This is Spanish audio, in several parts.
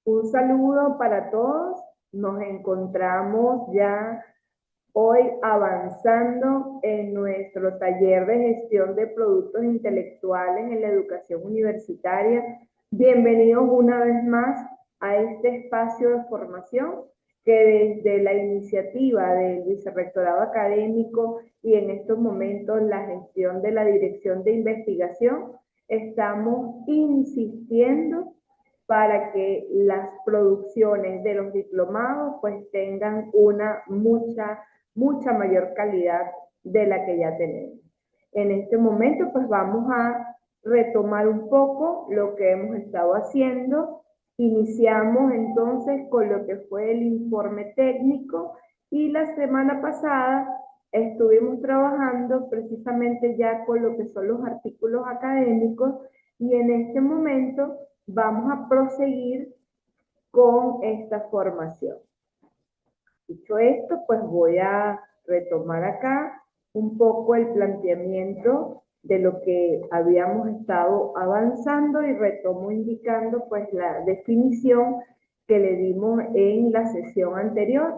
Un saludo para todos. Nos encontramos ya hoy avanzando en nuestro taller de gestión de productos intelectuales en la educación universitaria. Bienvenidos una vez más a este espacio de formación que desde la iniciativa del Vicerrectorado Académico y en estos momentos la gestión de la Dirección de Investigación estamos insistiendo para que las producciones de los diplomados pues tengan una mucha mayor calidad de la que ya tenemos. En este momento pues vamos a retomar un poco lo que hemos estado haciendo. Iniciamos entonces con lo que fue el informe técnico y la semana pasada estuvimos trabajando precisamente ya con lo que son los artículos académicos y en este momento vamos a proseguir con esta formación. Dicho esto, pues voy a retomar acá un poco el planteamiento de lo que habíamos estado avanzando y retomo indicando pues la definición que le dimos en la sesión anterior,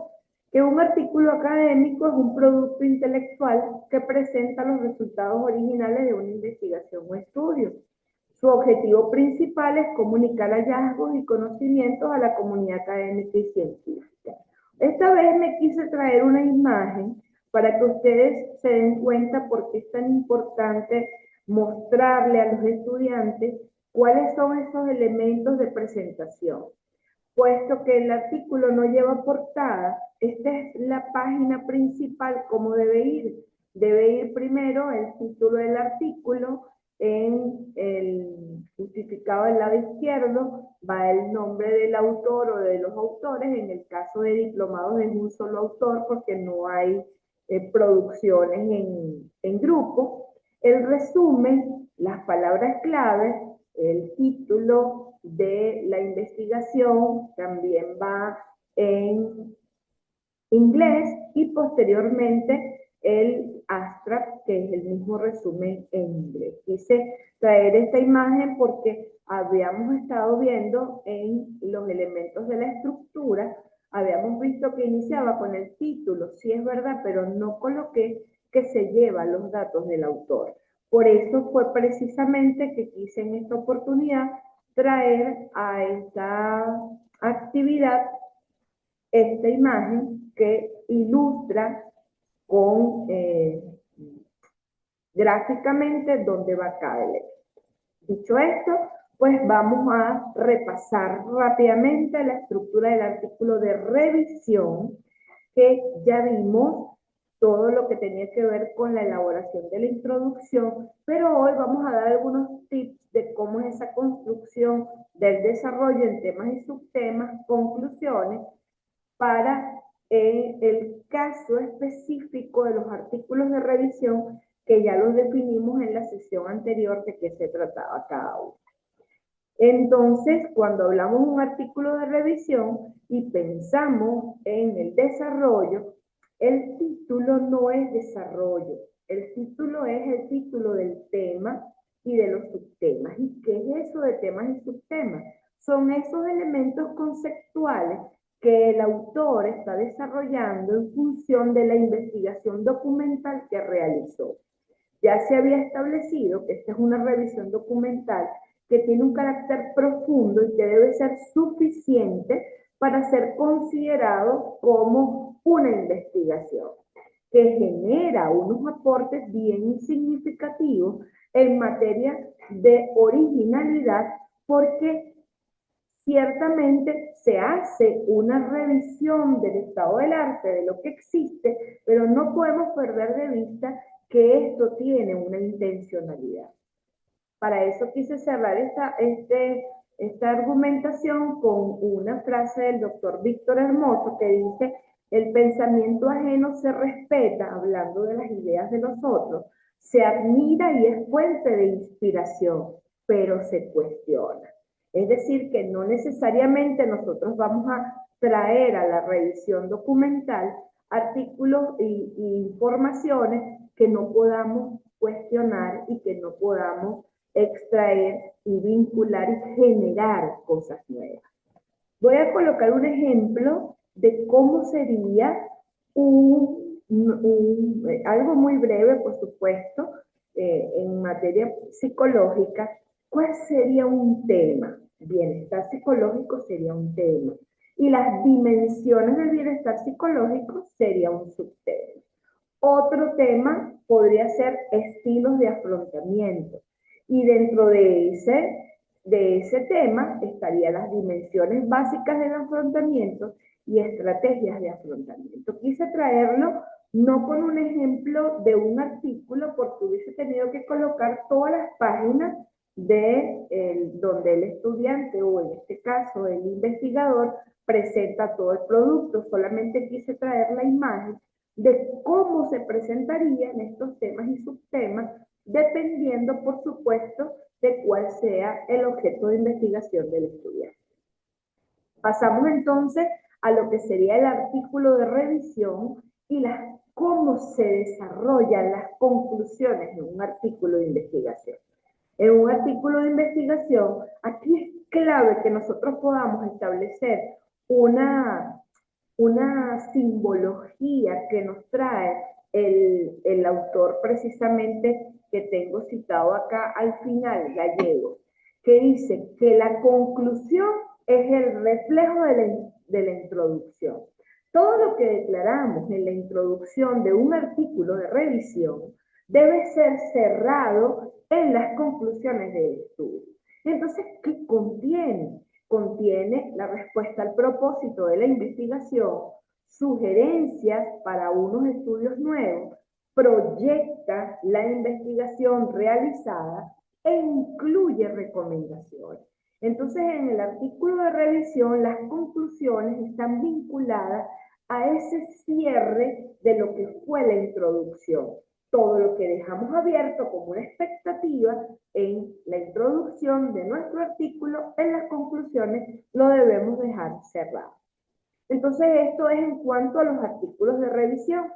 que un artículo académico es un producto intelectual que presenta los resultados originales de una investigación o estudio. Su objetivo principal es comunicar hallazgos y conocimientos a la comunidad académica y científica. Esta vez me quise traer una imagen para que ustedes se den cuenta por qué es tan importante mostrarle a los estudiantes cuáles son esos elementos de presentación. Puesto que el artículo no lleva portada, esta es la página principal, ¿cómo debe ir? Debe ir primero el título del artículo, en el justificado del lado izquierdo va el nombre del autor o de los autores. En el caso de diplomados es un solo autor porque no hay producciones en grupo. El resumen, las palabras claves, el título de la investigación también va en inglés y posteriormente el abstract, que es el mismo resumen en inglés. Quise traer esta imagen porque habíamos estado viendo en los elementos de la estructura, habíamos visto que iniciaba con el título, sí es verdad, pero no coloqué que se lleva los datos del autor. Por eso fue precisamente que quise en esta oportunidad traer a esta actividad esta imagen que ilustra con gráficamente dónde va cada elemento. Dicho esto, pues vamos a repasar rápidamente la estructura del artículo de revisión, que ya vimos todo lo que tenía que ver con la elaboración de la introducción, pero hoy vamos a dar algunos tips de cómo es esa construcción del desarrollo en temas y subtemas, conclusiones, para el caso específico de los artículos de revisión que ya los definimos en la sesión anterior de qué se trataba cada uno. Entonces, cuando hablamos de un artículo de revisión y pensamos en el desarrollo, el título no es desarrollo, el título es el título del tema y de los subtemas. ¿Y qué es eso de temas y subtemas? Son esos elementos conceptuales que el autor está desarrollando en función de la investigación documental que realizó. Ya se había establecido que esta es una revisión documental que tiene un carácter profundo y que debe ser suficiente para ser considerado como una investigación, que genera unos aportes bien significativos en materia de originalidad, porque ciertamente se hace una revisión del estado del arte, de lo que existe, pero no podemos perder de vista que esto tiene una intencionalidad. Para eso quise cerrar esta argumentación con una frase del doctor Víctor Hermoso que dice: el pensamiento ajeno se respeta, hablando de las ideas de los otros, se admira y es fuente de inspiración, pero se cuestiona. Es decir, que no necesariamente nosotros vamos a traer a la revisión documental artículos y informaciones que no podamos cuestionar y que no podamos extraer y vincular y generar cosas nuevas. Voy a colocar un ejemplo de cómo sería algo muy breve, por supuesto, en materia psicológica. ¿Cuál sería un tema? Bienestar psicológico sería un tema. Y las dimensiones del bienestar psicológico sería un subtema. Otro tema podría ser estilos de afrontamiento. Y dentro de ese tema estarían las dimensiones básicas del afrontamiento y estrategias de afrontamiento. Quise traerlo no con un ejemplo de un artículo, porque hubiese tenido que colocar todas las páginas donde el estudiante, o en este caso el investigador, presenta todo el producto. Solamente quise traer la imagen de cómo se presentarían estos temas y subtemas, dependiendo, por supuesto, de cuál sea el objeto de investigación del estudiante. Pasamos entonces a lo que sería el artículo de revisión y cómo se desarrollan las conclusiones de un artículo de investigación. En un artículo de investigación, aquí es clave que nosotros podamos establecer una simbología que nos trae el autor precisamente que tengo citado acá al final, Gallego, que dice que la conclusión es el reflejo de la introducción. Todo lo que declaramos en la introducción de un artículo de revisión debe ser cerrado en las conclusiones del estudio. Entonces, ¿qué contiene? Contiene la respuesta al propósito de la investigación, sugerencias para unos estudios nuevos, proyecta la investigación realizada e incluye recomendaciones. Entonces, en el artículo de revisión, las conclusiones están vinculadas a ese cierre de lo que fue la introducción. Todo lo que dejamos abierto como una expectativa en la introducción de nuestro artículo, en las conclusiones lo debemos dejar cerrado. Entonces, esto es en cuanto a los artículos de revisión.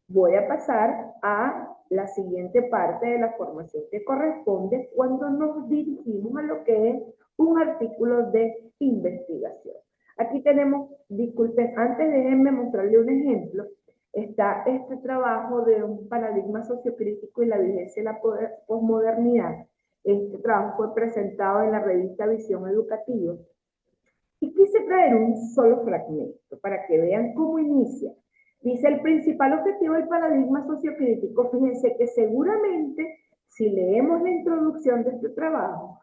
Voy a pasar a la siguiente parte de la formación que corresponde cuando nos dirigimos a lo que es un artículo de investigación. Aquí tenemos, disculpen, antes déjenme mostrarle un ejemplo. Está este trabajo de un paradigma sociocrítico y la vigencia de la posmodernidad. Este trabajo fue presentado en la revista Visión Educativa. Y quise traer un solo fragmento para que vean cómo inicia. Dice, el principal objetivo del paradigma sociocrítico, fíjense que seguramente si leemos la introducción de este trabajo,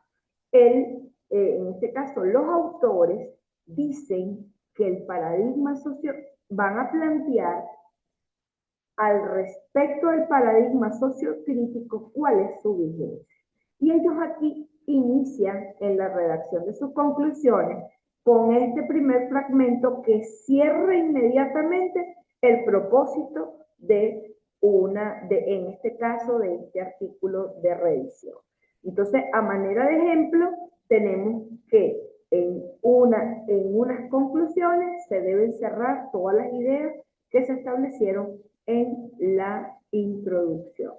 en este caso los autores dicen que el paradigma van a plantear al respecto del paradigma sociocrítico cuál es su vigencia. Y ellos aquí inician en la redacción de sus conclusiones con este primer fragmento que cierra inmediatamente el propósito en este caso, de este artículo de revisión. Entonces, a manera de ejemplo, tenemos que en unas conclusiones se deben cerrar todas las ideas que se establecieron en la introducción.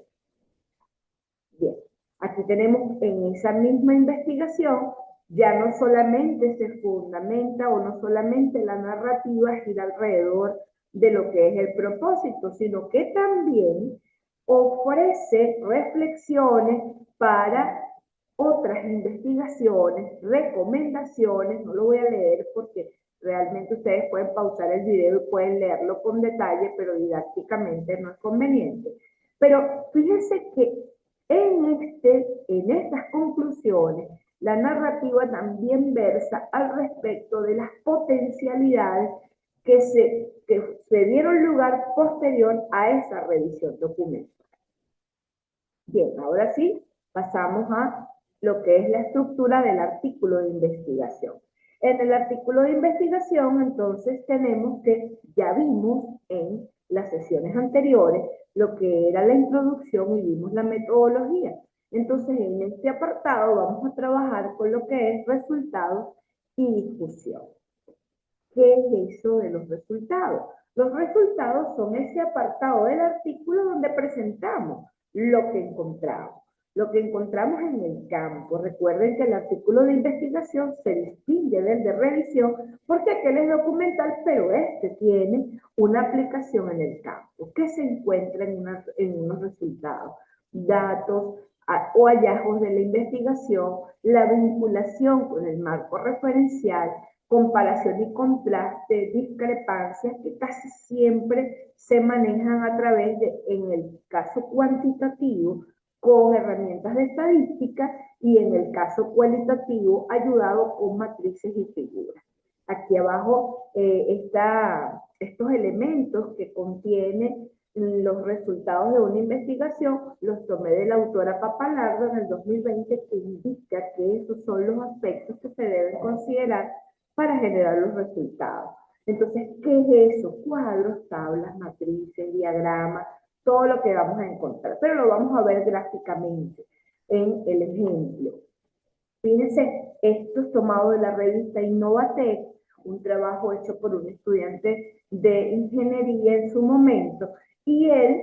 Bien, aquí tenemos en esa misma investigación, ya no solamente se fundamenta o no solamente la narrativa gira alrededor de lo que es el propósito, sino que también ofrece reflexiones para otras investigaciones, recomendaciones. No lo voy a leer porque realmente ustedes pueden pausar el video y pueden leerlo con detalle, pero didácticamente no es conveniente. Pero fíjense que en estas conclusiones, la narrativa también versa al respecto de las potencialidades que se dieron lugar posterior a esa revisión documental. Bien, ahora sí, pasamos a lo que es la estructura del artículo de investigación. En el artículo de investigación, entonces, tenemos que, ya vimos en las sesiones anteriores, lo que era la introducción y vimos la metodología. Entonces, en este apartado vamos a trabajar con lo que es resultados y discusión. ¿Qué es eso de los resultados? Los resultados son ese apartado del artículo donde presentamos lo que encontramos. lo que encontramos en el campo. Recuerden que el artículo de investigación se distingue del de revisión porque aquel es documental, pero este tiene una aplicación en el campo que se encuentra en unos resultados, datos o hallazgos de la investigación, la vinculación con el marco referencial, comparación y contraste, discrepancias que casi siempre se manejan a través de, en el caso cuantitativo, con herramientas de estadística y en el caso cualitativo ayudado con matrices y figuras. Aquí abajo estos elementos que contiene los resultados de una investigación, los tomé de la autora Papalardo en el 2020, que indica que esos son los aspectos que se deben considerar para generar los resultados. Entonces, ¿qué es eso? Cuadros, tablas, matrices, diagramas, todo lo que vamos a encontrar, pero lo vamos a ver gráficamente en el ejemplo. Fíjense, esto es tomado de la revista Innovatec, un trabajo hecho por un estudiante de ingeniería en su momento, y él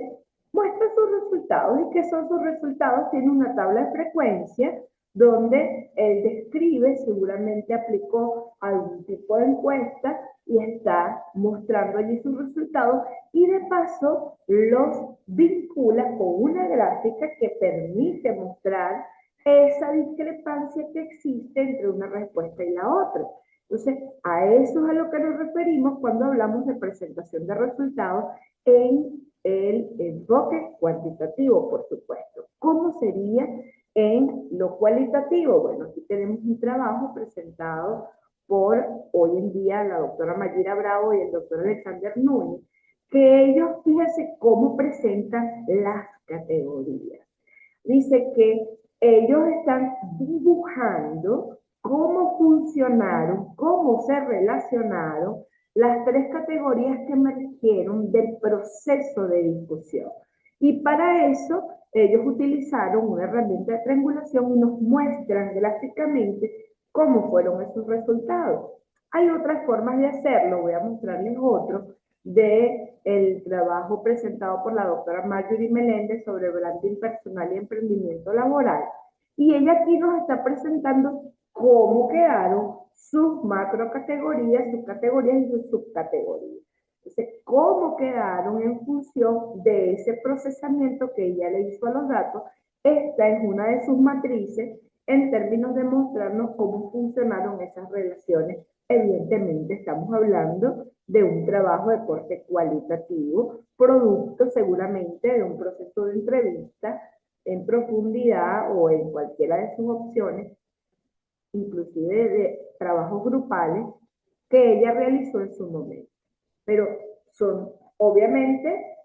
muestra sus resultados. ¿Y qué son sus resultados? Tiene una tabla de frecuencia donde él describe, seguramente aplicó algún tipo de encuesta y está mostrando allí sus resultados, y de paso los vincula con una gráfica que permite mostrar esa discrepancia que existe entre una respuesta y la otra. Entonces, a eso es a lo que nos referimos cuando hablamos de presentación de resultados en el enfoque cuantitativo, por supuesto. ¿Cómo sería en lo cualitativo? Bueno, aquí tenemos un trabajo presentado por hoy en día la doctora Mayra Bravo y el doctor Alexander Núñez, que ellos, fíjense cómo presentan las categorías. Dice que ellos están dibujando cómo funcionaron, cómo se relacionaron las tres categorías que emergieron del proceso de discusión. Y para eso ellos utilizaron una herramienta de triangulación y nos muestran gráficamente cómo fueron esos resultados. Hay otras formas de hacerlo, voy a mostrarles otro del trabajo presentado por la doctora Marjorie Meléndez sobre branding personal y emprendimiento laboral. Y ella aquí nos está presentando cómo quedaron sus macrocategorías, sus categorías y sus subcategorías. Entonces, cómo quedaron en función de ese procesamiento que ella le hizo a los datos. Esta es una de sus matrices en términos de mostrarnos cómo funcionaron esas relaciones. Evidentemente, estamos hablando de un trabajo de corte cualitativo, producto seguramente de un proceso de entrevista en profundidad o en cualquiera de sus opciones, inclusive de trabajos grupales que ella realizó en su momento. Pero son, obviamente,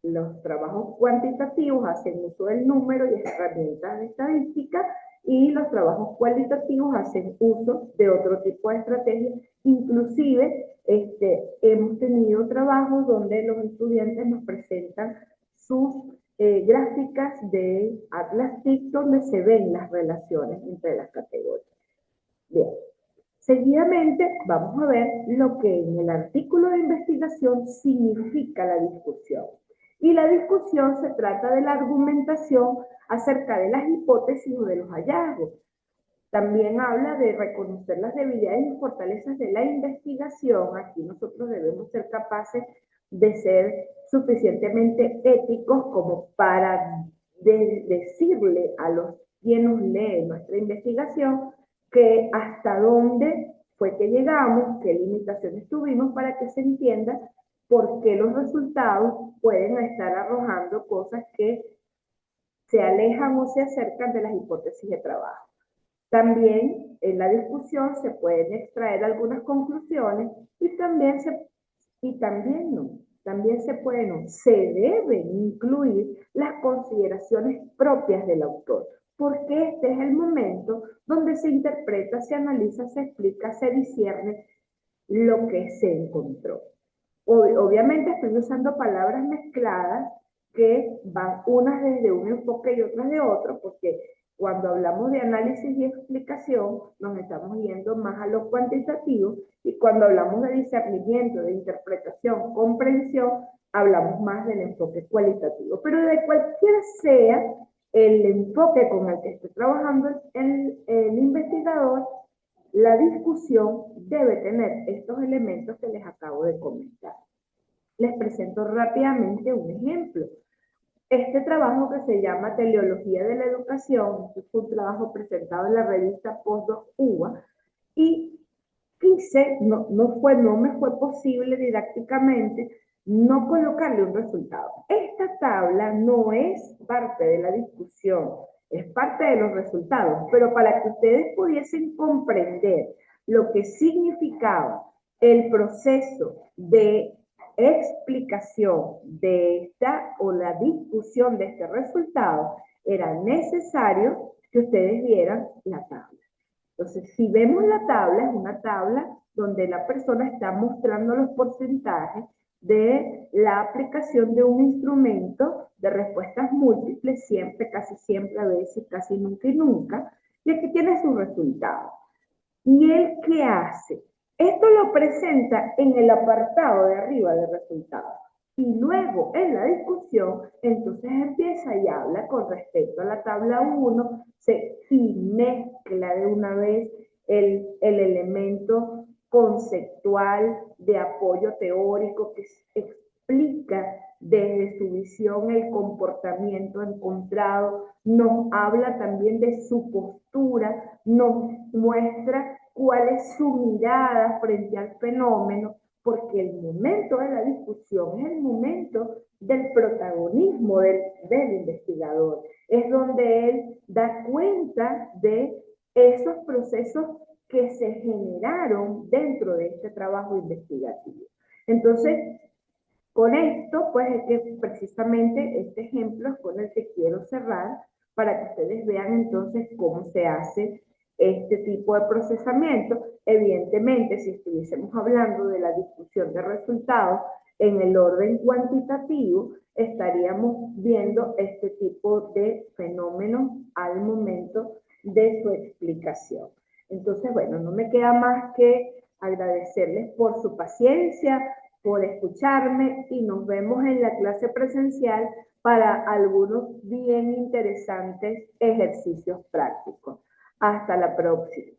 los trabajos cuantitativos hacen uso del número y herramientas de estadística, y los trabajos cualitativos hacen uso de otro tipo de estrategias. Inclusive, hemos tenido trabajos donde los estudiantes nos presentan sus gráficas de Atlas TIC donde se ven las relaciones entre las categorías. Bien. Seguidamente vamos a ver lo que en el artículo de investigación significa la discusión. Y la discusión se trata de la argumentación acerca de las hipótesis o de los hallazgos. También habla de reconocer las debilidades y fortalezas de la investigación. Aquí nosotros debemos ser capaces de ser suficientemente éticos como para decirle a los quienes nos leen nuestra investigación que hasta dónde fue que llegamos, qué limitaciones tuvimos, para que se entienda por qué los resultados pueden estar arrojando cosas que se alejan o se acercan de las hipótesis de trabajo. También en la discusión se pueden extraer algunas conclusiones y también se deben incluir las consideraciones propias del autor, porque este es el momento donde se interpreta, se analiza, se explica, se discierne lo que se encontró. Obviamente estoy usando palabras mezcladas que van unas desde un enfoque y otras de otro, porque cuando hablamos de análisis y explicación nos estamos yendo más a lo cuantitativo, y cuando hablamos de discernimiento, de interpretación, comprensión, hablamos más del enfoque cualitativo. Pero de cualquiera sea el enfoque con el que esté trabajando el investigador, la discusión debe tener estos elementos que les acabo de comentar. Les presento rápidamente un ejemplo. Este trabajo que se llama Teleología de la Educación, este fue un trabajo presentado en la revista Postdoc UBA, y quise, no me fue posible didácticamente no colocarle un resultado. Esta tabla no es parte de la discusión, es parte de los resultados, pero para que ustedes pudiesen comprender lo que significaba el proceso de explicación de esta o la discusión de este resultado, era necesario que ustedes vieran la tabla. Entonces, si vemos la tabla, es una tabla donde la persona está mostrando los porcentajes de la aplicación de un instrumento de respuestas múltiples, siempre, casi siempre, a veces, casi nunca y nunca, y aquí tiene su resultado. ¿Y él qué hace? Esto lo presenta en el apartado de arriba de resultados. Y luego en la discusión, entonces empieza y habla con respecto a la tabla 1 y mezcla de una vez el elemento conceptual de apoyo teórico que explica desde su visión el comportamiento encontrado, nos habla también de su postura, nos muestra cuál es su mirada frente al fenómeno, porque el momento de la discusión es el momento del protagonismo del investigador, es donde él da cuenta de esos procesos que se generaron dentro de este trabajo investigativo. Entonces, con esto, pues es que precisamente este ejemplo es con el que quiero cerrar para que ustedes vean entonces cómo se hace este tipo de procesamiento. Evidentemente, si estuviésemos hablando de la discusión de resultados en el orden cuantitativo, estaríamos viendo este tipo de fenómenos al momento de su explicación. Entonces, bueno, no me queda más que agradecerles por su paciencia, por escucharme y nos vemos en la clase presencial para algunos bien interesantes ejercicios prácticos. Hasta la próxima.